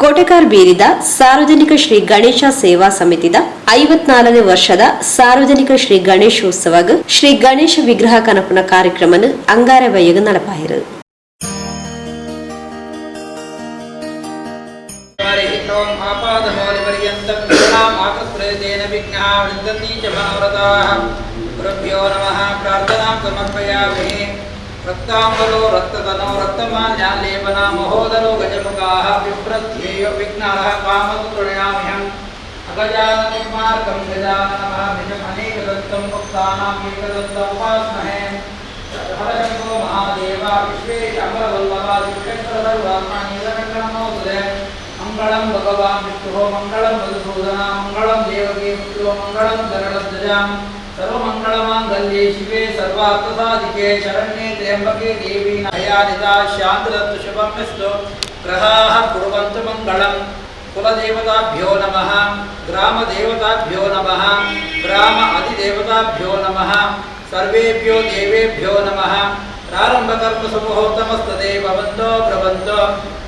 ಕೋಟೆಕಾರ್ ಬೀರಿದ ಸಾರ್ವಜನಿಕ ಶ್ರೀ ಗಣೇಶ ಸೇವಾ ಸಮಿತಿದ 54ನೇ ವರ್ಷದ ಸಾರ್ವಜನಿಕ ಶ್ರೀ ಗಣೇಶೋತ್ಸವಗ ಶ್ರೀ ಗಣೇಶ ವಿಗ್ರಹ ಕನಪನ ಕಾರ್ಯಕ್ರಮನು ಅಂಗಾರೆ ಬಯ್ಯಗ ನಡಪಾಯಿರು. रक्तांबरो रक्ततनो रक्तमाल्यालेपना महोदरो गजमुखाः विप्रध्येयो विघ्नाः कामतुर्याम्यहम् अगजाननमार्गं गजाननमः निजमनेकदत्तं भक्तानां एकदत्तं उपास्महे. हरशम्भो महादेवा विश्वेश अमरवल्लभा विश्वेश्वरसर्वात्मनीलकण्ठनमोदुदे. मङ्गलं भगवान् विष्णुः मङ्गलं मधुसूदना मङ्गलं देवकी पुत्रो मङ्गलं गरुडध्वजाम् सर्वमंगलमांगल्ये शिवे सर्वार्थसाधिके शरण्ये त्र्यंबके देवी नारायणिता शांतिरस्तु शुभमस्तु. ग्रहाः कुर्वन्तु मंगलम्. कुलदेवताभ्यो नमः. ग्रामदेवताभ्यो नमः. ग्राम अधिदेवताभ्यो नमः. सर्वेभ्यो देवेभ्यो नमः. प्रारंभकर्मसुमुहूर्तमस्तते भवन्तो प्रबन्तो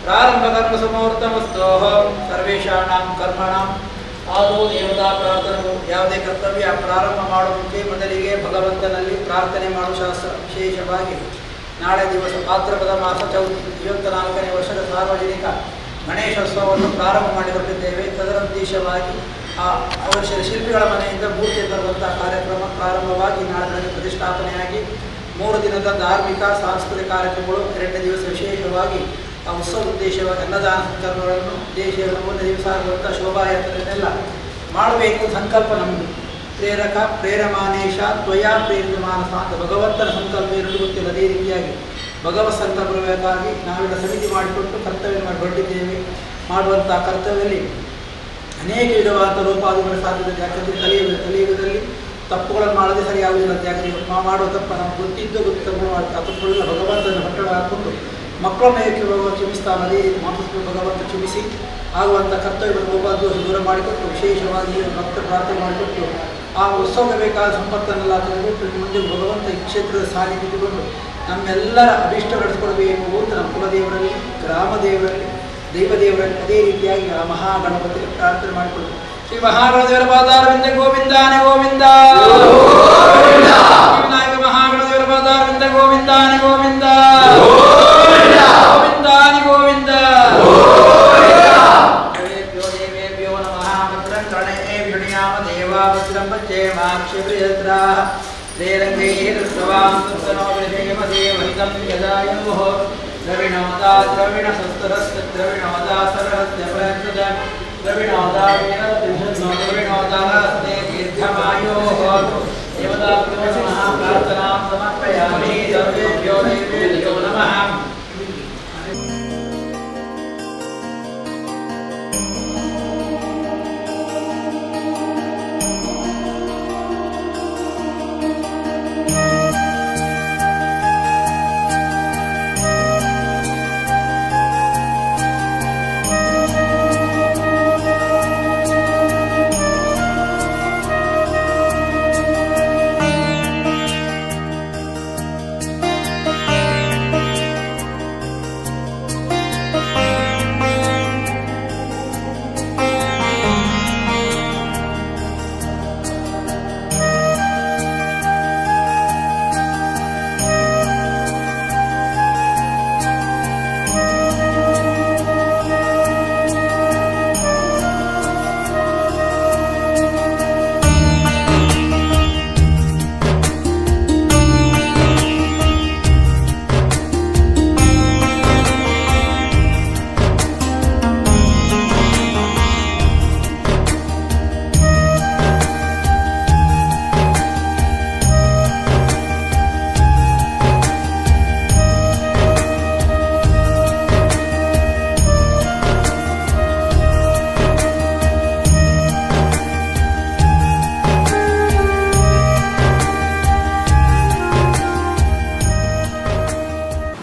प्रारंभकर्मसुमुहूर्तमस्तोः सर्वेषाणां कर्मणां ಆದೋ ದೇವತಾ ಪ್ರಾರ್ಥನೆಗಳು ಯಾವುದೇ ಕರ್ತವ್ಯ ಪ್ರಾರಂಭ ಮಾಡುವ ಮುಂಚೆ ಮೊದಲಿಗೆ ಭಗವಂತನಲ್ಲಿ ಪ್ರಾರ್ಥನೆ ಮಾಡುವ ಶಾಸ್ತ್ರ. ವಿಶೇಷವಾಗಿ ನಾಳೆ ದಿವಸ ಭಾದ್ರಪದ ಮಾಸ ಚೌತಿ 54ನೇ ವರ್ಷದ ಸಾರ್ವಜನಿಕ ಗಣೇಶೋತ್ಸವವನ್ನು ಪ್ರಾರಂಭ ಮಾಡಿಕೊಟ್ಟಿದ್ದೇವೆ. ತದರ ಉದ್ದೇಶವಾಗಿ ವರ್ಷದ ಶಿಲ್ಪಿಗಳ ಮನೆಯಿಂದ ಮೂರ್ತಿ ತರುವಂತಹ ಕಾರ್ಯಕ್ರಮ ಪ್ರಾರಂಭವಾಗಿ ನಾಳೆ ಪ್ರತಿಷ್ಠಾಪನೆಯಾಗಿ 3 ದಿನದ ಧಾರ್ಮಿಕ ಸಾಂಸ್ಕೃತಿಕ ಕಾರ್ಯಕ್ರಮಗಳು 2ನೇ ದಿವಸ ವಿಶೇಷವಾಗಿ ಆ ಉತ್ಸವ ಉದ್ದೇಶವಾಗಿ ಅನ್ನದಾನ ಸಂಕಲ್ಪಗಳನ್ನು ದೇಶವನ್ನು 1 ದಿವಸ ಆಗುವಂಥ ಶೋಭಾಯಾತ್ರೆಯನ್ನೆಲ್ಲ ಮಾಡಬೇಕು ಸಂಕಲ್ಪ ನಮ್ಮದು. ಪ್ರೇರಕ ಪ್ರೇರಮಾನೇಶ ತ್ವಯಾ ಪ್ರೇರಿತ ಮಾನಸ ಅಂತ ಭಗವಂತನ ಸಂಕಲ್ಪ ಎರಡು ಗೊತ್ತಿಲ್ಲ. ಅದೇ ರೀತಿಯಾಗಿ ಭಗವತ್ ಸಂಕಲ್ಪಕ್ಕಾಗಿ ನಾವೆಲ್ಲ ಸಮಿತಿ ಮಾಡಿಕೊಟ್ಟು ಕರ್ತವ್ಯ ಮಾಡಿ ಹೊರಟಿದ್ದೇವೆ. ಮಾಡುವಂಥ ಕರ್ತವ್ಯದಲ್ಲಿ ಅನೇಕ ವಿಧವಾದ ಲೋಪಾದಿಗಳ ಸಾಧ್ಯತೆ. ಯಾಕಂದರೆ ಕಲಿಯುಗದಲ್ಲಿ ತಪ್ಪುಗಳನ್ನು ಮಾಡದೆ ಸರಿಯಾಗುವುದಿಲ್ಲ. ಯಾಕಂದರೆ ಮಾಡುವ ತಪ್ಪ ನಮ್ಗೆ ಗೊತ್ತಿದ್ದು ತಪ್ಪು ತಪ್ಪುಗಳನ್ನ ಭಗವಂತನ ಹೊಟ್ಟೆ ಹಾಕ್ಕೊಂಡು ಮಕ್ಕಳನ್ನ ಕ್ಷಮಿಸ್ತಾನೆ. ಅದೇ ರೀತಿ ಮಾತೃ ಭಗವಂತ ಕ್ಷಮಿಸಿ ಆಗುವಂಥ ಕರ್ತವ್ಯ ಲೋಪದೋಷ ದೂರ ಮಾಡಿಕೊಟ್ಟು ವಿಶೇಷವಾಗಿ ಭಕ್ತ ಪ್ರಾರ್ಥನೆ ಮಾಡಿಕೊಟ್ಟು ಆ ಉತ್ಸವಕ್ಕೆ ಬೇಕಾದ ಸಂಪತ್ತನ್ನೆಲ್ಲ ತಂದುಕೊಟ್ಟು ಮುಂದೆ ಭಗವಂತ ಈ ಕ್ಷೇತ್ರದ ಸಾನ್ನಿಧ್ಯಗೊಂಡು ನಮ್ಮೆಲ್ಲರ ಅಭಿಷ್ಟ ನಡೆಸಿಕೊಡಬೇಕು ಅಂತ ನಮ್ಮ ಕುಲದೇವರಲ್ಲಿ ಗ್ರಾಮ ದೇವರಲ್ಲಿ ದೈವದೇವರಲ್ಲಿ ಅದೇ ರೀತಿಯಾಗಿ ಆ ಮಹಾಗಣಪತಿಗೆ ಪ್ರಾರ್ಥನೆ ಮಾಡಿಕೊಟ್ಟು ಶ್ರೀ ಮಹಾಗಣದೇವರ ಪಾದಾರವಿಂದ ಗೋವಿಂದಾನೆ ಗೋವಿಂದ. ವಿನಾಯಕ ಮಹಾಗಣದೇವರ ಪಾದಾರವಿಂದ ಗೋವಿಂದಾನೆ ಗೋವಿಂದ ಗೋವಿಂದಾನಿ ಗೋವಿಂದ. ದೇವೇಭ್ಯೋ ದೇವೇಭ್ಯೋ ನಮಃ. ಭದ್ರಂ ಕರ್ಣೇಭ್ಯೋ ನಿಯಾಮ ದೇವಾ ಭದ್ರಂ ಪಶ್ಯೇಮಾಕ್ಷಿಪ್ರಿಯತ್ರಾಃ ಶ್ರೀರಂಗೈಃ ದೃಷ್ಟವಾಂ ಸುತ್ತನೋ ವಿಷಯಮದೇವಹಿತಂ ಯದಾಯುಃ. ದ್ರವಿಣೋದಾ ದ್ರವಿಣಸಸ್ತರಸ್ಯ ದ್ರವಿಣೋದಾ ಸರಹಸ್ಯ ಪ್ರಯತ್ನದ ದ್ರವಿಣೋದಾ ವೀರದ್ವಿಷನ್ನೋ ದ್ರವಿಣೋದಾಸ್ತೆ ದೀರ್ಘಮಾಯೋಃ. ದೇವತಾಭ್ಯೋ ನಮಃ. ಪ್ರಾರ್ಥನಾಂ ಸಮರ್ಪಯಾಮಿ. ಸರ್ವೇಭ್ಯೋ ದೇವೇಭ್ಯೋ ನಮಃ.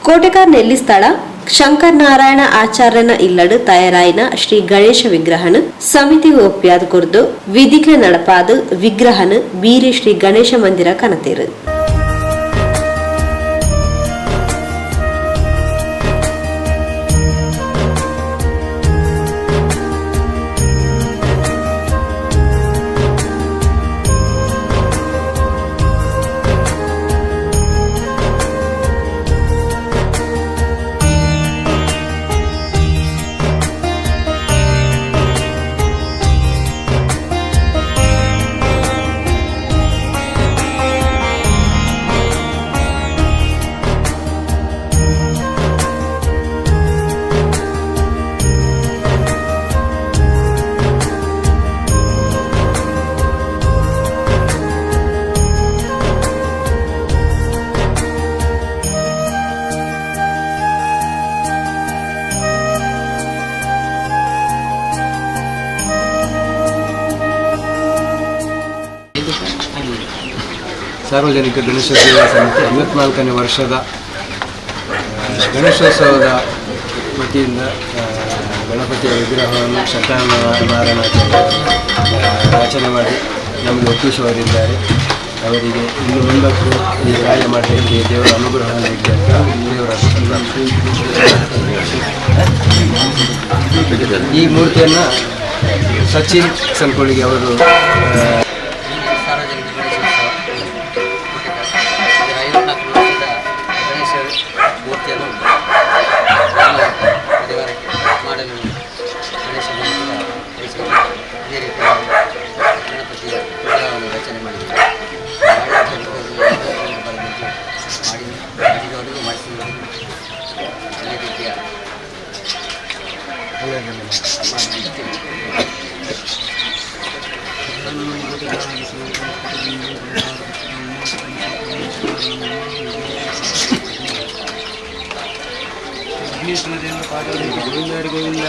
ಕೋಟೆಕಾರ್ ನೆಲ್ಲಿ ಸ್ಥಳ ಶಂಕರ್ ನಾರಾಯಣ ಆಚಾರ್ಯನ ಇಲ್ಲಡು ತಯಾರಾಯಿನ ಶ್ರೀ ಗಣೇಶ ವಿಗ್ರಹನು ಸಮಿತಿಗೆ ಒಪ್ಪಿಯಾದ ಕುರಿತು ವಿಧಿಗೆ ನಡಪಾದ ವಿಗ್ರಹನು ಬೀರಿ ಶ್ರೀ ಗಣೇಶ ಮಂದಿರ ಕನತೇರು. ಸಾರ್ವಜನಿಕ ಗಣೇಶೋತ್ಸವ ಸಮಿತಿ 54ನೇ ವರ್ಷದ ಗಣೇಶೋತ್ಸವದ ವತಿಯಿಂದ ಗಣಪತಿಯ ವಿಗ್ರಹವನ್ನು ಶಂಕರನಾರಾಯಣಾಚಾರ್ಯ ರಚನೆ ಮಾಡಿ ನಮಗೆ ಒಪ್ಪಿಸುವವರಿದ್ದಾರೆ. ಅವರಿಗೆ ಇನ್ನು ಮುಂದಕ್ಕೂ ಈ ಕಾರ್ಯ ಮಾಡಲಿಕ್ಕೆ ದೇವರ ಅನುಗ್ರಹ ನೀಡಲಿ ಅಂತ ದೇವರ ಈ ಮೂರ್ತಿಯನ್ನು ಸಚಿನ್ ಸಂಕೋಳಿಗೆ ಅವರು ಸಾರ್ವಜನಿಕ ಗಣೇಶೋತ್ಸವ 54 ವರ್ಷದ ಗಣೇಶ ಮೂರ್ತಿಯನ್ನು ಪರಿವಾರಕ್ಕೆ ಮಾಡಲು ಗಣೇಶ ಇದೇ ರೀತಿ ಗಣಪತಿಯ ವಿಗ್ರಹವನ್ನು ರಚನೆ ಮಾಡಿದ್ದಾರೆ. ಮಾಡಿದವರಿಗೂ ಮಾಡಿಸಿದವರಿಗೂ ಅದೇ ರೀತಿಯ ಗೋವಿಂದ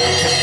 Thank you.